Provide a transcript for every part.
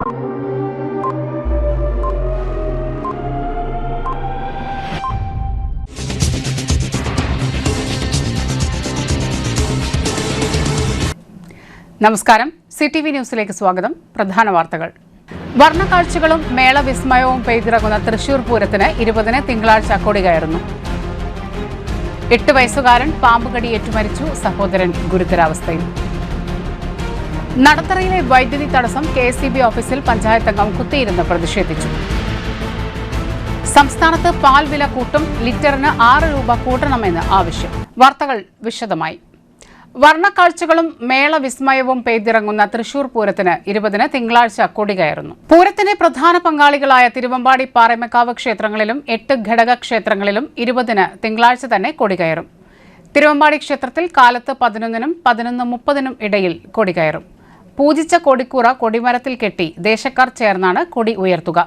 നമസ്കാരം, CTV ന്യൂസിലേക്ക് സ്വാഗതം. പ്രധാന വാർത്തകൾ. വർണ്ണക്കാഴ്ചകളും മേളവിസ്മയവും പെയ്തിറങ്ങുന്ന തൃശൂർ പൂരത്തിന് 20-ന് തിങ്കളാഴ്ച കൊടികയറുന്നു. 8 വയസ്സുകാരൻ പാമ്പുകടിയേറ്റു മരിച്ചു. സഹോദരൻ ഗുരുതരാവസ്ഥയിൽ. നടത്തറയിലെ വൈദ്യുതി തടസ്സം KSEB ഓഫീസിൽ പഞ്ചായത്ത് അംഗം കുത്തിയിരുന്ന് പ്രതിഷേധിച്ചു. സംസ്ഥാനത്ത് പാൽ വില കൂട്ടും, ലിറ്ററിന് 6 രൂപ കൂട്ടണമെന്ന് ആവശ്യം. വാർത്തകൾ വിശദമായി. വർണ്ണക്കാഴ്ചകളും മേളവിസ്മയവും പെയ്തിറങ്ങുന്ന തൃശൂർ പൂരത്തിന് 20-ന് തിങ്കളാഴ്ച കൊടികയറുന്നു. പൂരത്തിന്റെ പ്രധാന പങ്കാളികളായ തിരുവമ്പാടി, പാറമേക്കാവ് ക്ഷേത്രങ്ങളിലും 8 ഘടക ക്ഷേത്രങ്ങളിലും 20-ന് തിങ്കളാഴ്ച തന്നെ കൊടികയറും. തിരുവമ്പാടി ക്ഷേത്രത്തിൽ കാലത്ത് 11-നും 11:30-നും ഇടയിൽ കൊടികയറും. പൂജിച്ച കൊടിക്കൂറ കൊടിമരത്തിൽ കെട്ടി ദേശക്കാർ ചേർന്നാണ് കൊടി ഉയർത്തുക.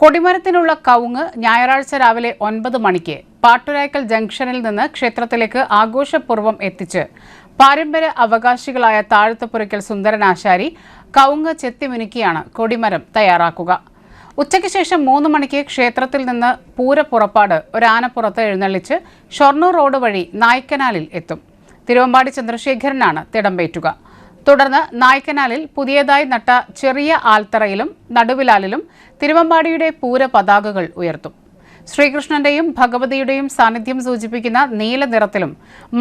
കൊടിമരത്തിനുള്ള കവുങ്ങ് ഞായറാഴ്ച രാവിലെ 9 മണിക്ക് പാട്ടുരായ്ക്കൽ ജംഗ്ഷനിൽ നിന്ന് ക്ഷേത്രത്തിലേക്ക് ആഘോഷപൂർവ്വം എത്തിച്ച് പാരമ്പര്യ അവകാശികളായ താഴത്തുപുരയ്ക്കൽ സുന്ദരനാശാരി കവുങ്ങ് ചെത്തിമിനുക്കിയാണ് കൊടിമരം തയ്യാറാക്കുക. ഉച്ചയ്ക്ക് ശേഷം 3 മണിക്ക് ക്ഷേത്രത്തിൽ നിന്ന് പൂരപ്പുറപ്പാട് ഒരാനപ്പുറത്ത് എഴുന്നള്ളിച്ച് ഷൊർണൂർ റോഡ് വഴി നായ്ക്കനാലിൽ എത്തും. തിരുവമ്പാടി ചന്ദ്രശേഖരനാണ് തിടമ്പേറ്റുക. തുടർന്ന് നായ്ക്കനാലിൽ പുതിയതായി നട്ട ചെറിയ ആൽത്തറയിലും നടുവിലാലിലും തിരുവമ്പാടിയുടെ പൂര പതാകകൾ ഉയർത്തും. ശ്രീകൃഷ്ണന്റെയും ഭഗവതിയുടെയും സാന്നിധ്യം സൂചിപ്പിക്കുന്ന നീല നിറത്തിലും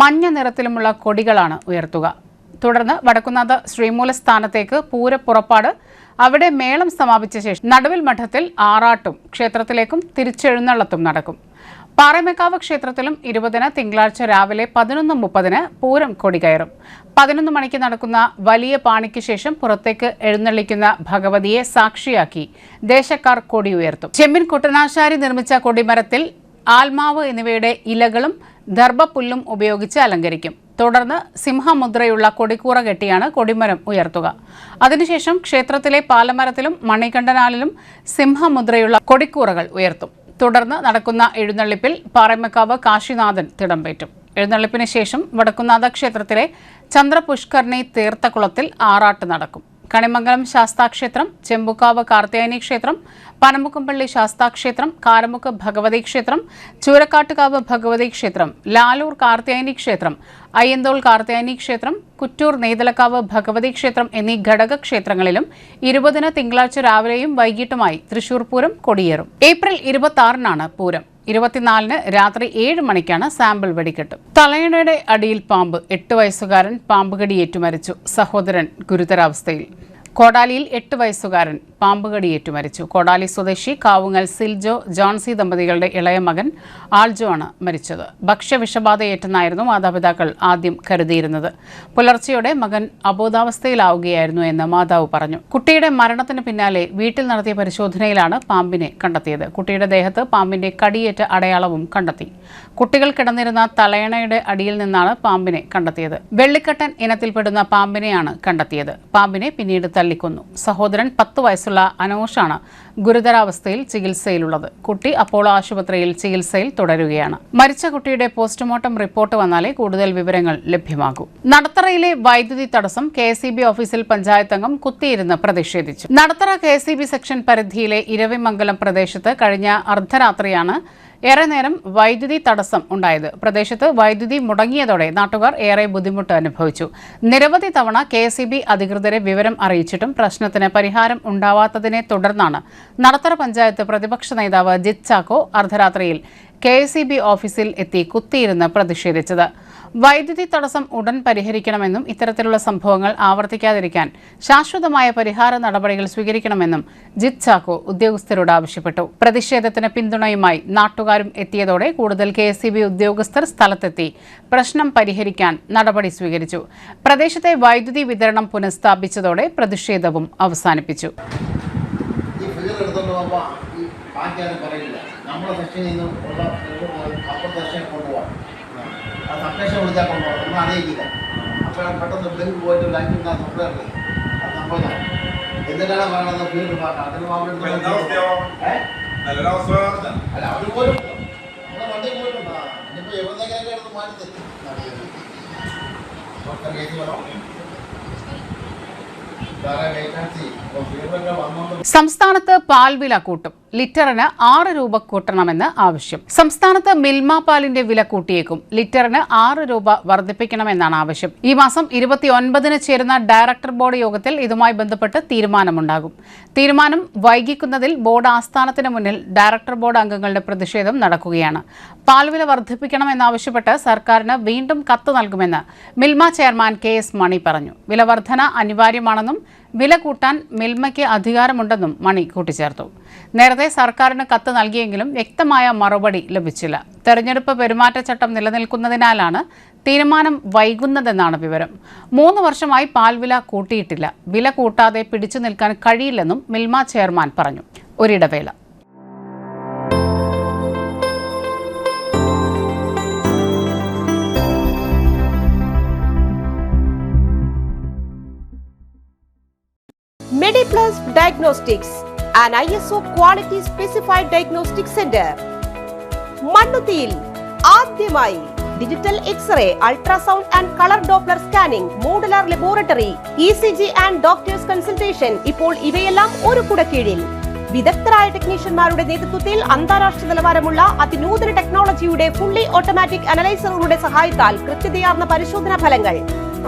മഞ്ഞ നിറത്തിലുമുള്ള കൊടികളാണ് ഉയർത്തുക. തുടർന്ന് വടക്കുന്നാഥ ശ്രീമൂലസ്ഥാനത്തേക്ക് പൂരപ്പുറപ്പാട്, അവിടെ മേളം സമാപിച്ച ശേഷം നടുവിൽ മഠത്തിൽ ആറാട്ടും ക്ഷേത്രത്തിലേക്കും തിരിച്ചെഴുന്നള്ളത്തും നടക്കും. പാറമേക്കാവ് ക്ഷേത്രത്തിലും 20-ന് തിങ്കളാഴ്ച രാവിലെ 11:30-ന് പൂരം കൊടികയറും. 11 മണിക്ക് നടക്കുന്ന വലിയ പാണിക്ക് ശേഷം പുറത്തേക്ക് എഴുന്നള്ളിക്കുന്ന ഭഗവതിയെ സാക്ഷിയാക്കി ദേശക്കാർ കൊടി ഉയർത്തും. ചെമ്മിൻ കുട്ടനാശാരി നിർമ്മിച്ച കൊടിമരത്തിൽ ആൽമാവ് എന്നിവയുടെ ഇലകളും ദർഭപ്പുല്ലും ഉപയോഗിച്ച് അലങ്കരിക്കും. തുടർന്ന് സിംഹമുദ്രയുള്ള കൊടിക്കൂറ കെട്ടിയാണ് കൊടിമരം ഉയർത്തുക. അതിനുശേഷം ക്ഷേത്രത്തിലെ പാലമരത്തിലും മണികണ്ഠനാലിലും സിംഹമുദ്രയുള്ള കൊടിക്കൂറകൾ ഉയർത്തും. തുടർന്ന് നടക്കുന്ന എഴുന്നള്ളിപ്പിൽ പാറമേക്കാവ് കാശിനാഥൻ തിടമ്പേറ്റും. എഴുന്നള്ളിപ്പിന് ശേഷം വടക്കുന്നാഥ ക്ഷേത്രത്തിലെ ചന്ദ്രപുഷ്കർണി തീർത്ഥക്കുളത്തിൽ ആറാട്ട് നടക്കും. കണിമംഗലം ശാസ്താക്ഷേത്രം, ചെമ്പുക്കാവ് കാർത്തിയായനി ക്ഷേത്രം, പനമുക്കമ്പള്ളി ശാസ്താക്ഷേത്രം, കാരമുക്ക് ഭഗവതി ക്ഷേത്രം, ചൂരക്കാട്ടുകാവ് ഭഗവതി ക്ഷേത്രം, ലാലൂർ കാർത്തിയായനി ക്ഷേത്രം, അയ്യന്തോൾ കാർത്തിയായനി ക്ഷേത്രം, കുറ്റൂർ നെയ്തലക്കാവ് ഭഗവതി ക്ഷേത്രം എന്നീ ഘടക ക്ഷേത്രങ്ങളിലും 20-ന് തിങ്കളാഴ്ച രാവിലെയും വൈകിട്ടുമായി തൃശൂർ പൂരം കൊടിയേറും. ഏപ്രിൽ 26-നാണ് പൂരം. 24-ന് രാത്രി 7 മണിക്കാണ് സാമ്പിൾ വെടിക്കെട്ട്. തലയണയുടെ അടിയിൽ പാമ്പ്, 8 വയസ്സുകാരൻ പാമ്പുകടിയേറ്റു മരിച്ചു. സഹോദരൻ ഗുരുതരാവസ്ഥയിൽ. കോടാലിയിൽ 8 വയസ്സുകാരൻ പാമ്പുകടിയേറ്റു മരിച്ചു. കോടാലി സ്വദേശി കാവുങ്ങൽ സിൽജോ ജോൺസി ദമ്പതികളുടെ ഇളയ മകൻ ആൾജോ ആണ് മരിച്ചത്. ഭക്ഷ്യവിഷബാധയേറ്റെന്നായിരുന്നു മാതാപിതാക്കൾ ആദ്യം കരുതിയിരുന്നത്. പുലർച്ചെയോടെ മകൻ അബോധാവസ്ഥയിലാവുകയായിരുന്നു എന്ന് മാതാവ് പറഞ്ഞു. കുട്ടിയുടെ മരണത്തിന് പിന്നാലെ വീട്ടിൽ നടത്തിയ പരിശോധനയിലാണ് പാമ്പിനെ കണ്ടെത്തിയത്. കുട്ടിയുടെ ദേഹത്ത് പാമ്പിന്റെ കടിയേറ്റ അടയാളവും കണ്ടെത്തി. കുട്ടികൾ കിടന്നിരുന്ന തലയണയുടെ അടിയിൽ നിന്നാണ് പാമ്പിനെ കണ്ടെത്തിയത്. വെള്ളിക്കട്ടൻ ഇനത്തിൽപ്പെടുന്ന പാമ്പിനെയാണ് കണ്ടെത്തിയത്. പാമ്പിനെ പിന്നീട് തല്ലിക്കൊന്നു. സഹോദരൻ 10 വയസ്സുള്ള അനോഷാണ് ഗുരുതരാവസ്ഥയിൽ ചികിത്സയിലുള്ളത്. കുട്ടി അപ്പോളോ ആശുപത്രിയിൽ ചികിത്സയിൽ തുടരുകയാണ്. മരിച്ച കുട്ടിയുടെ പോസ്റ്റ്മോർട്ടം റിപ്പോർട്ട് വന്നാലേ കൂടുതൽ വിവരങ്ങൾ ലഭ്യമാകൂ. നടത്തറയിലെ വൈദ്യുതി തടസ്സം KSEB ഓഫീസിൽ പഞ്ചായത്ത് അംഗം കുത്തിയിരുന്ന് പ്രതിഷേധിച്ചു. നടത്തറ KSEB സെക്ഷൻ പരിധിയിലെ ഇരവിമംഗലം പ്രദേശത്ത് കഴിഞ്ഞ അർദ്ധരാത്രിയാണ് ഏറെ നേരം വൈദ്യുതി തടസ്സം ഉണ്ടായത്. പ്രദേശത്ത് വൈദ്യുതി മുടങ്ങിയതോടെ നാട്ടുകാർ ഏറെ ബുദ്ധിമുട്ട് അനുഭവിച്ചു. നിരവധി തവണ KSEB അധികൃതരെ വിവരം അറിയിച്ചിട്ടും പ്രശ്നത്തിന് പരിഹാരം ഉണ്ടാവാത്തതിനെ തുടർന്നാണ് നടത്തറ പഞ്ചായത്ത് പ്രതിപക്ഷ നേതാവ് ജിത് ചാക്കോ അർദ്ധരാത്രിയിൽ KSEB ഓഫീസിൽ എത്തി കുത്തിയിരുന്ന് പ്രതിഷേധിച്ചത്. വൈദ്യുതി തടസ്സം ഉടൻ പരിഹരിക്കണമെന്നും ഇത്തരത്തിലുള്ള സംഭവങ്ങൾ ആവർത്തിക്കാതിരിക്കാൻ ശാശ്വതമായ പരിഹാര നടപടികൾ സ്വീകരിക്കണമെന്നും ജിത് ചാക്കോ ഉദ്യോഗസ്ഥരോട് ആവശ്യപ്പെട്ടു. പ്രതിഷേധത്തിന് പിന്തുണയുമായി നാട്ടുകാരും എത്തിയതോടെ കൂടുതൽ KSEB ഉദ്യോഗസ്ഥർ സ്ഥലത്തെത്തി പ്രശ്നം പരിഹരിക്കാൻ നടപടി സ്വീകരിച്ചു. പ്രദേശത്തെ വൈദ്യുതി വിതരണം പുനഃസ്ഥാപിച്ചതോടെ പ്രതിഷേധവും അവസാനിപ്പിച്ചു. നമ്മുടെ സെക്ഷനിൽ നിന്നും ഉള്ള അപ്പുറത്തെ സെക്ഷൻ കൊണ്ടുപോകാം. ആ സബ്സ്റ്റേഷൻ വിളിച്ചാൽ കൊണ്ടുപോകാം. ഒന്നും അറിയിക്കില്ല. അപ്പോൾ പെട്ടെന്ന് ബ്ലിങ്ക് പോയിട്ട് ലൈറ്റിൽ സപ്ലൈ ഉണ്ട്. അത് സംഭവം എന്തിനാണ് പറയണത്? ഫീൽഡ് പാർട്ടാണ്. അതിന് അല്ല അതുപോലും നമ്മുടെ വണ്ടി പോയിട്ടുണ്ടോ? ഇനിയിപ്പോൾ എവിടെന്നെങ്കിലും എടുത്ത് മാറ്റി തരും. സാറേ വേക്കൻസി ഇപ്പോൾ ഫീവറൊക്കെ വന്നുകൊണ്ട് സംസ്ഥാനത്ത് പാൽവില കൂട്ടും. ലിറ്ററിന് 6 രൂപ കൂട്ടണമെന്ന് ആവശ്യം. സംസ്ഥാനത്ത് മിൽമ പാലിന്റെ വില കൂട്ടിയേക്കും. ലിറ്ററിന് 6 രൂപ വർദ്ധിപ്പിക്കണമെന്നാണ് ആവശ്യം. ഈ മാസം 29-ന് ചേരുന്ന ഡയറക്ടർ ബോർഡ് യോഗത്തിൽ ഇതുമായി ബന്ധപ്പെട്ട് തീരുമാനമുണ്ടാകും. തീരുമാനം വൈകിക്കുന്നതിൽ ബോർഡ് ആസ്ഥാനത്തിന് മുന്നിൽ ഡയറക്ടർ ബോർഡ് അംഗങ്ങളുടെ പ്രതിഷേധം നടക്കുകയാണ്. പാൽവില വർദ്ധിപ്പിക്കണമെന്നാവശ്യപ്പെട്ട് സർക്കാരിന് വീണ്ടും കത്ത് നൽകുമെന്ന് മിൽമ ചെയർമാൻ KS മണി പറഞ്ഞു. വില വർധന അനിവാര്യമാണെന്നും വില കൂട്ടാൻ മിൽമയ്ക്ക് അധികാരമുണ്ടെന്നും മണി കൂട്ടിച്ചേർത്തു. നേരത്തെ സർക്കാരിന് കത്ത് നൽകിയെങ്കിലും വ്യക്തമായ മറുപടി ലഭിച്ചില്ല. തെരഞ്ഞെടുപ്പ് പെരുമാറ്റച്ചട്ടം നിലനിൽക്കുന്നതിനാലാണ് തീരുമാനം വൈകുന്നതെന്നാണ് വിവരം. 3 വർഷമായി പാൽവില കൂട്ടിയിട്ടില്ല. വില കൂട്ടാതെ പിടിച്ചു നിൽക്കാൻ കഴിയില്ലെന്നും മിൽമ ചെയർമാൻ പറഞ്ഞു. ഒരിടവേള. MediPlus Diagnostics, an ISO quality specified diagnostic center. മണ്ണുത്തിയിൽ ആദ്യമായി digital x-ray, ultrasound and colour Doppler scanning, modular laboratory, ECG and doctors consultation. ഇപ്പോൾ ഇവയെല്ലാം ഒരു കുടക്കീഴിൽ. വിദഗ്ധരായ ടെക്നീഷ്യന്മാരുടെ നേതൃത്വത്തിൽ അന്താരാഷ്ട്ര നിലവാരമുള്ള അതിനൂതന ടെക്നോളജിയുടെ ഫുള്ളി ഓട്ടോമാറ്റിക് അനലൈസറുകളുടെ സഹായത്താൽ കൃത്യതയാർന്ന പരിശോധനാ ഫലങ്ങൾ.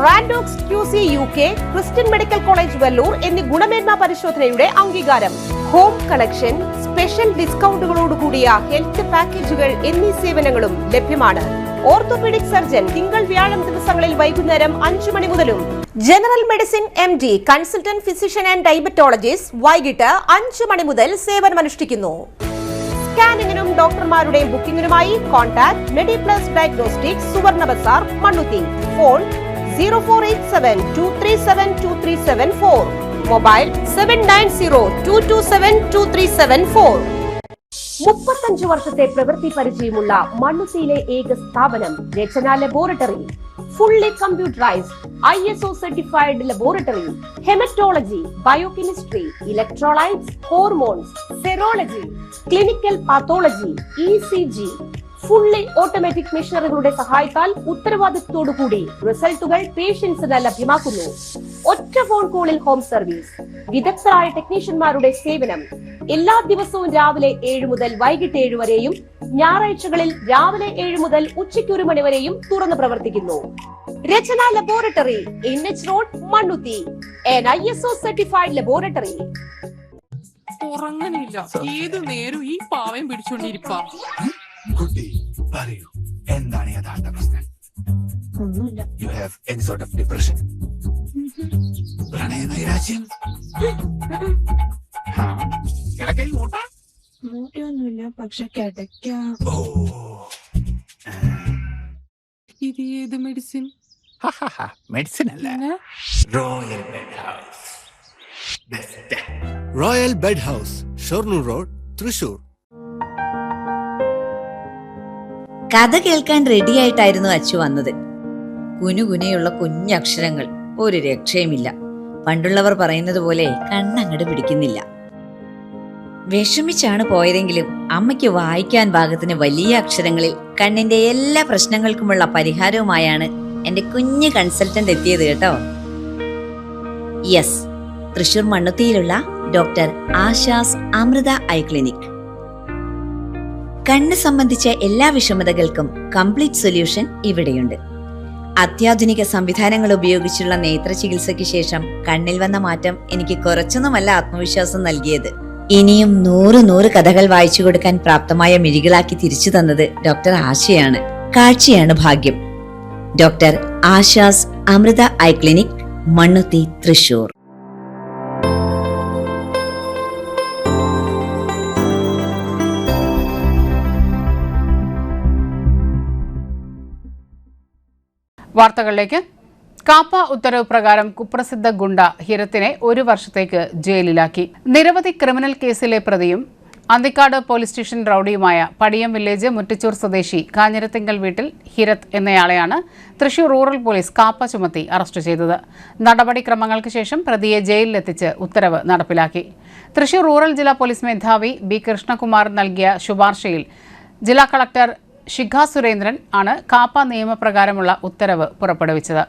റാൻഡോക്സ് QC UK, Christian medical college Vellore എന്നീ ഗുണമേന്മ പരിശോധനയുടെ അംഗീകാരം. ഹോം കളക്ഷൻ, സ്പെഷ്യൽ ഡിസ്കൗണ്ടുകളോടുകൂടിയ ഹെൽത്ത് പാക്കേജുകൾ എന്നീ സേവനങ്ങളും ലഭ്യമാണ്. ഓർത്തോപീഡിക് സർജൻ തിങ്കൾ വ്യാഴം ദിവസങ്ങളിൽ വൈകുന്നേരം 5 മണി മുതലും. General medicine MD, consultant physician and diabetologist വൈകിട്ട് 5 മണി മുതൽ സേവനമനുഷ്ഠിക്കുന്നു. സ്കാനിങ്ങിനും ഡോക്ടർമാരുടെ ബുക്കിംഗിനുമായി കോൺടാക്ട് MediPlus Diagnostics, സുവർണ ബസാർ, മണ്ണുത്തി. ഫോൺ 0487-237-2374. മൊബൈൽ 790227-2374. 35 വർഷത്തെ പ്രവൃത്തി പരിചയമുള്ള മണ്ണുത്തിയിലെ ഏക സ്ഥാപനം Rachana laboratory. Fully computerised ISO certified laboratory. Haematology, biochemistry, electrolytes, hormones, serology, clinical pathology, ECG, fully automatic മെഷീനറികളുടെ സഹായത്താൽ ഉത്തരവാദിത്വത്തോടുകൂടി റിസൾട്ടുകൾ പേഷ്യൻസിന് ലഭ്യമാക്കുന്നു. ഒറ്റ ഫോൺ കോളിൽ ഹോം സർവീസ്. വിദഗ്ധരായ ടെക്നീഷ്യന്മാരുടെ സേവനം. എല്ലാ ദിവസവും രാവിലെ 7 മുതൽ വൈകിട്ട് 7 വരെയും ഞായറാഴ്ചകളിൽ രാവിലെ 7 മുതൽ ഉച്ചയ്ക്ക് 1 മണി വരെയും തുറന്നു പ്രവർത്തിക്കുന്നു. Rachana laboratory, NH road, Mannuthy. an ISO certified laboratory. ഉറങ്ങണില്ല, ഏതു നേരം ഈ പാവം പിടിച്ചോണ്ടിരിപ്പാ. കുട്ടി പറയൂ, എന്താണ് യഥാർത്ഥ പ്രശ്നം? ഒന്നുമില്ല. You have any sort of depression, പ്രണയ നൈരാശ്യം? കിടക്കയിൽ മൂട്ടയൊന്നുമില്ല, പക്ഷെ കിടക്കാം. ഓ, ഇത് ഏത് മെഡിസിൻ? മെഡിസിൻ അല്ല, പിന്നെ royal bed house. Best. Royal bed house, Shoranur road, Thrissur. കഥ കേൾക്കാൻ റെഡിയായിട്ടായിരുന്നു അച്ചു വന്നത്. കുനുകുനയുള്ള കുഞ്ഞക്ഷരങ്ങൾ, ഒരു രക്ഷയുമില്ല. പണ്ടുള്ളവർ പറയുന്നത് പോലെ കണ്ണങ്ങട് പിടിക്കുന്നില്ല. വിഷമിച്ചാണ് പോയതെങ്കിലും അമ്മയ്ക്ക് വായിക്കാൻ പാകത്തിന് വലിയ അക്ഷരങ്ങളിൽ കണ്ണിന്റെ എല്ലാ പ്രശ്നങ്ങൾക്കുമുള്ള പരിഹാരവുമായാണ് എന്റെ കുഞ്ഞ് കൺസൾട്ടന്റ് എത്തിയത് കേട്ടോ. യെസ്, തൃശൂർ മണ്ണുത്തിയിലുള്ള doctor Asha's Amrita eye clinic. കണ്ണ് സംബന്ധിച്ച എല്ലാ വിഷമതകൾക്കും കംപ്ലീറ്റ് സൊല്യൂഷൻ ഇവിടെയുണ്ട്. അത്യാധുനിക സംവിധാനങ്ങൾ ഉപയോഗിച്ചുള്ള നേത്ര ചികിത്സയ്ക്ക് ശേഷം കണ്ണിൽ വന്ന മാറ്റം എനിക്ക് കുറച്ചൊന്നുമല്ല ആത്മവിശ്വാസം നൽകിയത്. ഇനിയും 100 കഥകൾ വായിച്ചു കൊടുക്കാൻ പ്രാപ്തമായ മിഴികളാക്കി തിരിച്ചു തന്നത് ഡോക്ടർ ആശയാണ്. കാഴ്ചയാണ് ഭാഗ്യം. Doctor Asha's Amrita eye clinic, Mannuthy, Thrissur. വാർത്തകളിലേക്ക്. കാപ്പ ഉത്തരവ് പ്രകാരം കുപ്രസിദ്ധ ഗുണ്ട ഹിരത്തിനെ 1 വർഷത്തേക്ക് ജയിലിലാക്കി. നിരവധി ക്രിമിനൽ കേസിലെ പ്രതിയും അന്തിക്കാട് പോലീസ് സ്റ്റേഷൻ റൌഡിയുമായ പടിയം വില്ലേജ് മുറ്റിച്ചൂർ സ്വദേശി കാഞ്ഞിരത്തിങ്കൽ വീട്ടിൽ ഹിരത്ത് എന്നയാളെയാണ് തൃശൂർ റൂറൽ പോലീസ് കാപ്പ ചുമത്തി അറസ്റ്റ് ചെയ്തത്. നടപടിക്രമങ്ങൾക്ക് ശേഷം പ്രതിയെ ജയിലിലെത്തിച്ച് ഉത്തരവ് നടപ്പിലാക്കി. തൃശൂർ റൂറൽ ജില്ലാ പോലീസ് മേധാവി B. കൃഷ്ണകുമാർ നൽകിയ ശുപാർശയിൽ ജില്ലാ കളക്ടർ ശിഖ സുരേന്ദ്രൻ ആണ് കാപ്പ നിയമപ്രകാരമുള്ള ഉത്തരവ് പുറപ്പെടുവിച്ചത്.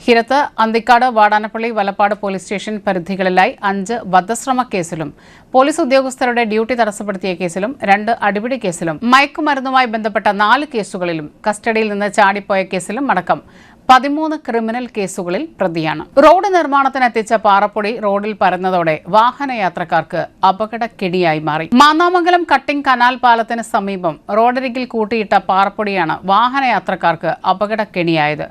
ഹിരത്ത്, അന്തിക്കാട്, വാടാനപ്പള്ളി, വലപ്പാട് പോലീസ് സ്റ്റേഷൻ പരിധികളിലായി 5 വധശ്രമ കേസിലും പോലീസ് ഉദ്യോഗസ്ഥരുടെ ഡ്യൂട്ടി തടസ്സപ്പെടുത്തിയ കേസിലും 2 അടിപിടി കേസിലും മയക്കുമരുന്നുമായി ബന്ധപ്പെട്ട 4 കേസുകളിലും കസ്റ്റഡിയിൽ നിന്ന് ചാടിപ്പോയ കേസിലും അടക്കം 13 ക്രിമിനൽ കേസുകളിൽ പ്രതിയാണ്. റോഡ് നിർമ്മാണത്തിനെത്തിച്ച പാറപ്പൊടി റോഡിൽ പരന്നതോടെ വാഹനയാത്രക്കാർക്ക് അപകടക്കെണിയായി മാറി. മാന്നാമംഗലം കട്ടിംഗ് കനാൽ പാലത്തിന് സമീപം റോഡരികിൽ കൂട്ടിയിട്ട പാറപ്പൊടിയാണ് വാഹനയാത്രക്കാർക്ക് അപകടക്കെണിയായത്.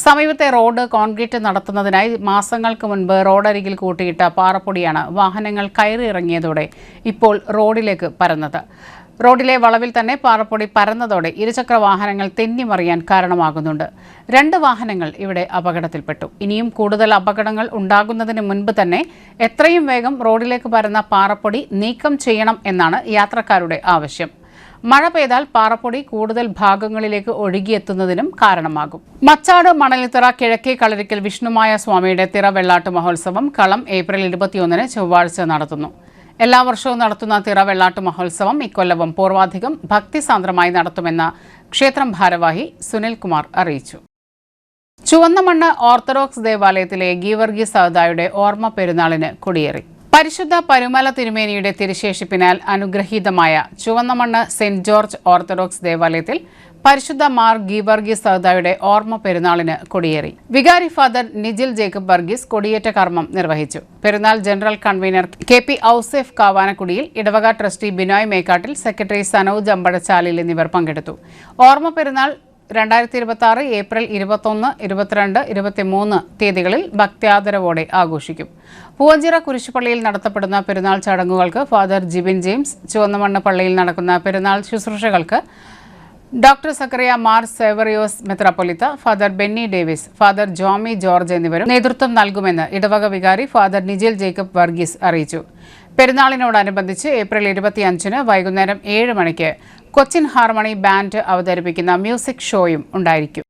സമീപത്തെ റോഡ് കോൺക്രീറ്റ് നടത്തുന്നതിനായി മാസങ്ങൾക്ക് മുൻപ് റോഡരികിൽ കൂട്ടിയിട്ട പാറപ്പൊടിയാണ് വാഹനങ്ങൾ കയറിയിറങ്ങിയതോടെ ഇപ്പോൾ റോഡിലേക്ക് പരന്നത്. റോഡിലെ വളവിൽ തന്നെ പാറപ്പൊടി പരന്നതോടെ ഇരുചക്ര വാഹനങ്ങൾ തെന്നിമറിയാൻ കാരണമാകുന്നുണ്ട്. 2 വാഹനങ്ങൾ ഇവിടെ അപകടത്തിൽപ്പെട്ടു. ഇനിയും കൂടുതൽ അപകടങ്ങൾ ഉണ്ടാകുന്നതിന് മുൻപ് തന്നെ എത്രയും വേഗം റോഡിലേക്ക് പരന്ന പാറപ്പൊടി നീക്കം ചെയ്യണം എന്നാണ് യാത്രക്കാരുടെ ആവശ്യം. മഴ പെയ്താൽ പാറപ്പൊടി കൂടുതൽ ഭാഗങ്ങളിലേക്ക് ഒഴുകിയെത്തുന്നതിനും കാരണമാകും. മച്ചാട് മണലിത്തറ കിഴക്കേ കളരിക്കൽ വിഷ്ണുമായ സ്വാമിയുടെ തിറ വെള്ളാട്ട് മഹോത്സവം കളം ഏപ്രിൽ 21 ചൊവ്വാഴ്ച നടത്തുന്നു. എല്ലാ വർഷവും നടത്തുന്ന തിറ വെള്ളാട്ട് മഹോത്സവം ഇക്കൊല്ലവും പൂർവാധികം ഭക്തിസാന്ദ്രമായി നടത്തുമെന്ന് ക്ഷേത്രം ഭാരവാഹി സുനിൽകുമാർ അറിയിച്ചു. ചുവന്നമണ്ണ് ഓർത്തഡോക്സ് ദേവാലയത്തിലെ ഗീവർഗീസ് സഹദായുടെ ഓർമ്മ പെരുന്നാളിന് കൊടിയേറി. പരിശുദ്ധ പരുമല തിരുമേനിയുടെ തിരുശേഷിപ്പിനാൽ അനുഗ്രഹീതമായ ചുവന്നമണ്ണ് സെന്റ് ജോർജ് ഓർത്തഡോക്സ് ദേവാലയത്തിൽ പരിശുദ്ധ മാർ ഗീവർഗീസ് സഹദായുടെ ഓർമ്മ പെരുന്നാളിന് കൊടിയേറി. വികാരി ഫാദർ നിജിൽ ജേക്കബ് വർഗീസ് കൊടിയേറ്റ കർമ്മം നിർവഹിച്ചു. പെരുന്നാൾ ജനറൽ കൺവീനർ KP ഔസേഫ് കാവാനക്കുടിയിൽ, ഇടവക ട്രസ്റ്റി ബിനോയ് മേക്കാട്ടിൽ, സെക്രട്ടറി സനോജ് അമ്പടച്ചാലിൽ എന്നിവർ പങ്കെടുത്തു. ഓർമ്മ പെരുന്നാൾ 2026 ഏപ്രിൽ 21, 22, 23 തീയതികളിൽ ഭക്ത്യാദരവോടെ ആഘോഷിക്കും. പൂവഞ്ചിറ കുരിശുപള്ളിയിൽ നടത്തപ്പെടുന്ന പെരുന്നാൾ ചടങ്ങുകൾക്ക് ഫാദർ ജിബിൻ ജെയിംസ്, ചുവന്നമണ്ണ് പള്ളിയിൽ നടക്കുന്ന പെരുന്നാൾ ശുശ്രൂഷകൾക്ക് ഡോക്ടർ സക്കറിയ മാർ സേവറിയോസ് മെത്രാപ്പൊലിത്ത, ഫാദർ ബെന്നി ഡേവിസ്, ഫാദർ ജോമി ജോർജ് എന്നിവരും നേതൃത്വം നൽകുമെന്ന് ഇടവക വികാരി ഫാദർ നിജിൽ ജേക്കബ് വർഗീസ് അറിയിച്ചു. പെരുന്നാളിനോടനുബന്ധിച്ച് ഏപ്രിൽ 25 വൈകുന്നേരം 7 മണിക്ക് കൊച്ചിൻ ഹാർമണി ബാൻഡ് അവതരിപ്പിക്കുന്ന മ്യൂസിക് ഷോയും ഉണ്ടായിരിക്കും.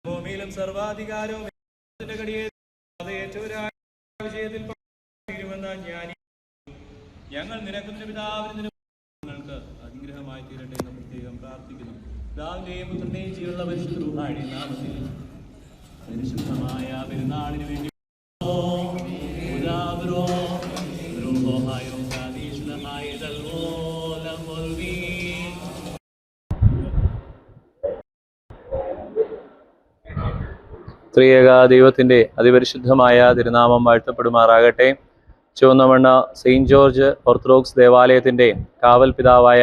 ഭൂമിയിലും സർവാധികാരവും ഞങ്ങൾ നിനക്കുന്ന പിതാവിന് നിങ്ങൾക്ക് അനുഗ്രഹമായി തീരട്ടെ എന്ന് പ്രത്യേകം പ്രാർത്ഥിക്കുന്നു. പിതാവിന്റെയും പുത്രന്റെയും ജീവനുള്ള പരിശുദ്ധമായ നാമത്തിൽ പരിശുദ്ധമായ പെരുന്നാളിന് വേണ്ടി ത്രിയേക ദൈവത്തിൻ്റെ അതിപരിശുദ്ധമായ തിരുനാമം വാഴ്ത്തപ്പെടുമാറാകട്ടെ. ചുവന്നമണ്ണ സെയിൻറ്റ് ജോർജ് ഓർത്തഡോക്സ് ദേവാലയത്തിൻ്റെ കാവൽ പിതാവായ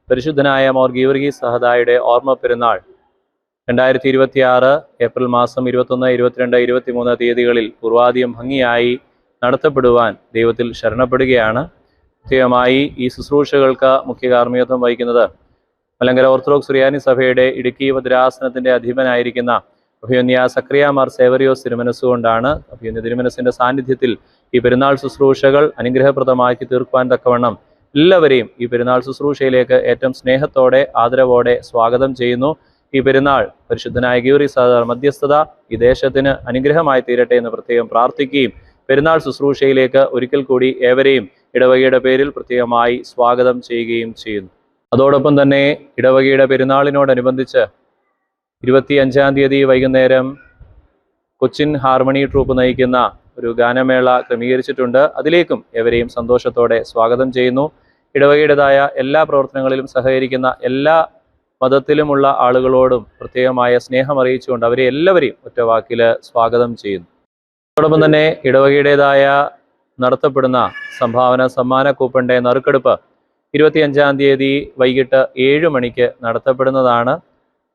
പരിശുദ്ധനായ മോർ ഗീവർഗീസ് സഹദായുടെ ഓർമ്മ പെരുന്നാൾ 2026 ഏപ്രിൽ മാസം 21, 22, 23 തീയതികളിൽ പൂർവാധികം ഭംഗിയായി നടത്തപ്പെടുവാൻ ദൈവത്തിൽ ശരണപ്പെടുകയാണ്. പ്രത്യേകമായി ഈ ശുശ്രൂഷകൾക്ക് മുഖ്യ കാർമ്മികത്വം വഹിക്കുന്നത് മലങ്കര ഓർത്തഡോക്സ് സുറിയാനി സഭയുടെ ഇടുക്കി ഭദ്രാസനത്തിൻ്റെ അധിപനായിരിക്കുന്ന അഭിമന്യ സക്രിയ മാർ സേവറിയോസ് തിരുമനസ്സുകൊണ്ടാണ്. അഭിമന്യ തിരുമനസ്സിൻ്റെ സാന്നിധ്യത്തിൽ ഈ പെരുന്നാൾ ശുശ്രൂഷകൾ അനുഗ്രഹപ്രദമാക്കി തീർക്കുവാൻ തക്കവണ്ണം എല്ലാവരെയും ഈ പെരുന്നാൾ ശുശ്രൂഷയിലേക്ക് ഏറ്റവും സ്നേഹത്തോടെ ആദരവോടെ സ്വാഗതം ചെയ്യുന്നു. ഈ പെരുന്നാൾ പരിശുദ്ധനായ ഗീവർഗീസ് സഹദാ മധ്യസ്ഥത ഈ ദേശത്തിന് അനുഗ്രഹമായി തീരട്ടെ എന്ന് പ്രത്യേകം പ്രാർത്ഥിക്കുകയും പെരുന്നാൾ ശുശ്രൂഷയിലേക്ക് ഒരിക്കൽ കൂടി ഏവരെയും ഇടവകയുടെ പേരിൽ പ്രത്യേകമായി സ്വാഗതം ചെയ്യുകയും ചെയ്യുന്നു. അതോടൊപ്പം തന്നെ ഇടവകയുടെ പെരുന്നാളിനോടനുബന്ധിച്ച് 25 തീയതി വൈകുന്നേരം കൊച്ചിൻ ഹാർമണി ട്രൂപ്പ് നയിക്കുന്ന ഒരു ഗാനമേള ക്രമീകരിച്ചിട്ടുണ്ട്. അതിലേക്കും എവരെയും സന്തോഷത്തോടെ സ്വാഗതം ചെയ്യുന്നു. ഇടവകയുടേതായ എല്ലാ പ്രവർത്തനങ്ങളിലും സഹകരിക്കുന്ന എല്ലാ മതത്തിലുമുള്ള ആളുകളോടും പ്രത്യേകമായ സ്നേഹം അറിയിച്ചുകൊണ്ട് അവരെ എല്ലാവരെയും ഒറ്റവാക്കിൽ സ്വാഗതം ചെയ്യുന്നു. അതോടൊപ്പം തന്നെ ഇടവകയുടേതായ നടത്തപ്പെടുന്ന സംഭാവന സമ്മാന കൂപ്പണിൻ്റെ നറുക്കെടുപ്പ് 25 തീയതി വൈകിട്ട് 7 മണിക്ക് നടത്തപ്പെടുന്നതാണ്.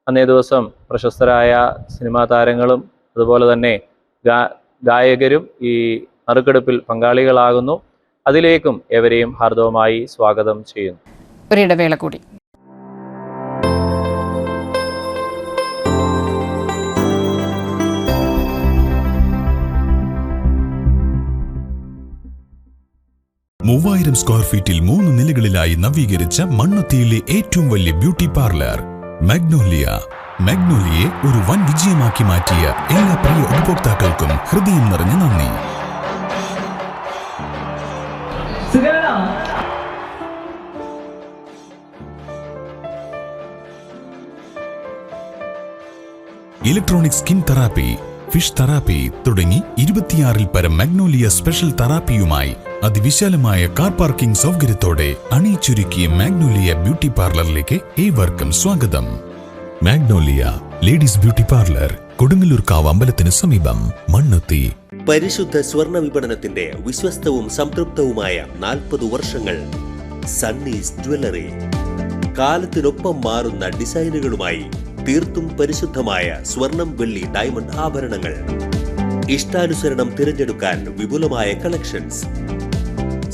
അന്നേ ദിവസം പ്രശസ്തരായ സിനിമാ താരങ്ങളും അതുപോലെ തന്നെ ഗായകരും ഈ നറുക്കെടുപ്പിൽ പങ്കാളികളാകുന്നു. അതിലേക്കും എവരെയും ഹാർദവമായി സ്വാഗതം ചെയ്യുന്നു. ഒരിടവേള കൂടി. $3000 സ്ക്വയർ ഫീറ്റിൽ 3 നിലകളിലായി നവീകരിച്ച മണ്ണുത്തിയിലെ ഏറ്റവും വലിയ ബ്യൂട്ടി പാർലർ മാഗ്നോലിയയെ ഒരു വൻ വിജയമാക്കി മാറ്റിയ എല്ലാ പ്രിയ ഉപഭോക്താക്കൾക്കും ഹൃദയം നിറഞ്ഞ നന്ദി. Electronic skin therapy, fish therapy തുടങ്ങി 26-ൽ പരം മാഗ്നോലിയ സ്പെഷ്യൽ തെറാപ്പിയുമായി അതിവിശാലമായ കാർ പാർക്കിംഗ് സൗകര്യത്തോടെ അണിയിച്ചൊരുക്കിയ മാഗ്നോലിയ ബ്യൂട്ടി പാർലറിലേക്ക് ഏവർക്കും സ്വാഗതം. മാഗ്നോലിയ ലേഡീസ് ബ്യൂട്ടി പാർലർ, കൊടുങ്ങല്ലൂർക്കാവ് അമ്പലത്തിന് സമീപം, മണ്ണുത്തി. പരിശുദ്ധ സ്വർണ്ണ വിപണനത്തിന്റെ വിശ്വസ്തവും സംതൃപ്തവുമായ 40 വർഷങ്ങൾ. സണ്ണീസ് ജ്വല്ലറി, കാലത്തിനൊപ്പം മാറുന്ന ഡിസൈനുകളുമായി തീർത്തും പരിശുദ്ധമായ സ്വർണം, വെള്ളി, ഡയമണ്ട് ആഭരണങ്ങൾ. ഇഷ്ടാനുസരണം തിരഞ്ഞെടുക്കാൻ വിപുലമായ കളക്ഷൻസ്.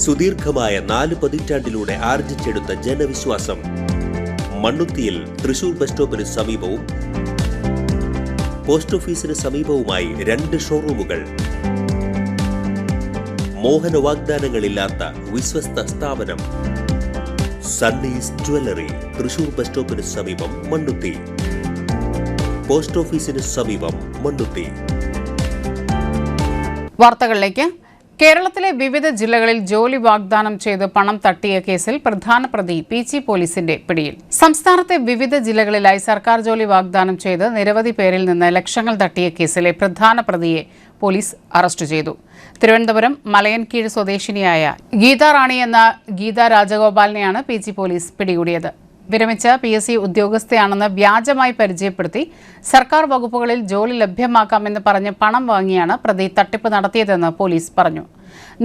സുദീർഘമായ 4 പതിറ്റാണ്ടിലൂടെ ആർജിച്ചെടുത്ത ജനവിശ്വാസം. മണ്ണുത്തിയിൽ തൃശൂർ ബസ് സ്റ്റോപ്പിന് സമീപവും പോസ്റ്റ് ഓഫീസിന് സമീപവുമായി 2 ഷോറൂമുകൾ. മോഹന വാഗ്ദാനങ്ങളില്ലാത്ത വിശ്വസ്ത സ്ഥാപനം. സണ്ണീസ് ജ്വല്ലറി, തൃശൂർ ബസ് സ്റ്റോപ്പിന് സമീപം, മണ്ണുത്തി. പോസ്റ്റ് ഓഫീസിന് സമീപം, മണ്ണുത്തി. വാർത്തകളിലേക്ക്. കേരളത്തിലെ വിവിധ ജില്ലകളിൽ ജോലി വാഗ്ദാനം ചെയ്ത് പണം തട്ടിയ കേസിൽ പ്രധാന പ്രതി പി.ജി പോലീസിന്റെ പിടിയിൽ. സംസ്ഥാനത്തെ വിവിധ ജില്ലകളിലായി സർക്കാർ ജോലി വാഗ്ദാനം ചെയ്ത് നിരവധി പേരിൽ നിന്ന് ലക്ഷങ്ങൾ തട്ടിയ കേസിലെ പ്രധാന പ്രതിയെ പോലീസ് അറസ്റ്റ് ചെയ്തു. തിരുവനന്തപുരം മലയൻകീഴ് സ്വദേശിനിയായ ഗീത റാണി എന്ന ഗീത രാജഗോപാലിനെയാണ് പി.ജി പോലീസ് പിടികൂടിയത്. വിരമിച്ച PSC ഉദ്യോഗസ്ഥയാണെന്ന് വ്യാജമായി പരിചയപ്പെടുത്തി സർക്കാർ വകുപ്പുകളിൽ ജോലി ലഭ്യമാക്കാമെന്ന് പറഞ്ഞ് പണം വാങ്ങിയാണ് പ്രതി തട്ടിപ്പ് നടത്തിയതെന്ന് പോലീസ് പറഞ്ഞു.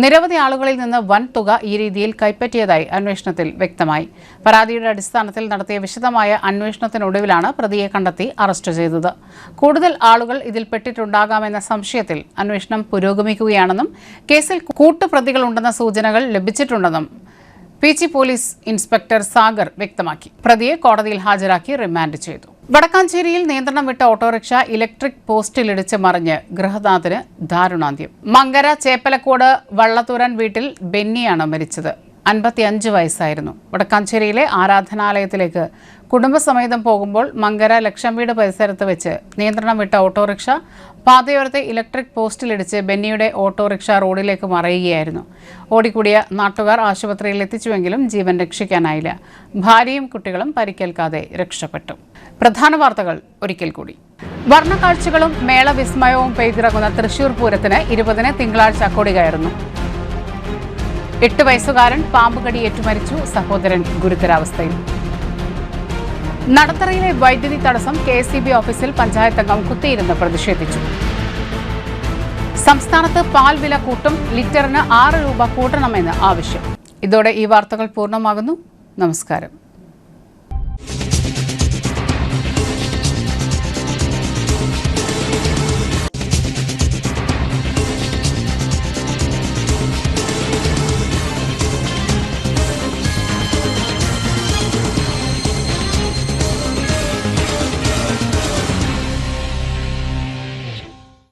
നിരവധി ആളുകളിൽ നിന്ന് വൻ തുക ഈ രീതിയിൽ കൈപ്പറ്റിയതായി അന്വേഷണത്തിൽ വ്യക്തമായി. പരാതിയുടെ അടിസ്ഥാനത്തിൽ നടത്തിയ വിശദമായ അന്വേഷണത്തിനൊടുവിലാണ് പ്രതിയെ കണ്ടെത്തി അറസ്റ്റ് ചെയ്തത്. കൂടുതൽ ആളുകൾ ഇതിൽ പെട്ടിട്ടുണ്ടാകാമെന്ന സംശയത്തിൽ അന്വേഷണം പുരോഗമിക്കുകയാണെന്നും കേസിൽ കൂട്ടുപ്രതികളുണ്ടെന്ന സൂചനകൾ ലഭിച്ചിട്ടുണ്ടെന്നും പി.ജി പോലീസ് ഇൻസ്പെക്ടർ സാഗർ വ്യക്തമാക്കി. പ്രതിയെ കോടതിയിൽ ഹാജരാക്കി റിമാൻഡ് ചെയ്തു. വടക്കാഞ്ചേരിയിൽ നിയന്ത്രണം വിട്ട ഓട്ടോറിക്ഷ ഇലക്ട്രിക് പോസ്റ്റിലിടിച്ച് മറിഞ്ഞ് ഗൃഹനാഥന് ദാരുണാന്ത്യം. മങ്കര ചേപ്പലക്കോട് വള്ളത്തൂരൻ വീട്ടിൽ ബെന്നിയാണ് മരിച്ചത്. 55 വയസ്സായിരുന്നു. വടക്കാഞ്ചേരിയിലെ ആരാധനാലയത്തിലേക്ക് കുടുംബസമേതം പോകുമ്പോൾ മങ്കര ലക്ഷം വീട് പരിസരത്ത് വെച്ച് നിയന്ത്രണം വിട്ട ഓട്ടോറിക്ഷ പാതയോരത്തെ ഇലക്ട്രിക് പോസ്റ്റിലിടിച്ച് ബെന്നിയുടെ ഓട്ടോറിക്ഷ റോഡിലേക്ക് മറിയുകയായിരുന്നു. ഓടിക്കൂടിയ നാട്ടുകാർ ആശുപത്രിയിൽ എത്തിച്ചുവെങ്കിലും ജീവൻ രക്ഷിക്കാനായില്ല. ഭാര്യയും കുട്ടികളും പരിക്കേൽക്കാതെ രക്ഷപ്പെട്ടു. പ്രധാന വാർത്തകൾ ഒരിക്കൽ കൂടി. വർണ്ണക്കാഴ്ചകളും മേളവിസ്മയവും പെയ്തിറങ്ങുന്ന തൃശൂർ പൂരത്തിന് 20-ന് തിങ്കളാഴ്ച കൊടി കയറുന്നു. 8 വയസ്സുകാരൻ പാമ്പുകടിയേറ്റു മരിച്ചു. സഹോദരൻ ഗുരുതരാവസ്ഥയിൽ. നടത്തറയിലെ വൈദ്യുതി തടസ്സം KSEB ഓഫീസിൽ പഞ്ചായത്ത് അംഗം കുത്തിയിരുന്ന് പ്രതിഷേധിച്ചു. സംസ്ഥാനത്ത് പാൽ വില കൂട്ടും, ലിറ്ററിന് 6 രൂപ കൂട്ടണമെന്ന് ആവശ്യം. ഇതോടെ ഈ വാർത്തകൾ പൂർണ്ണമാകുന്നു. നമസ്കാരം.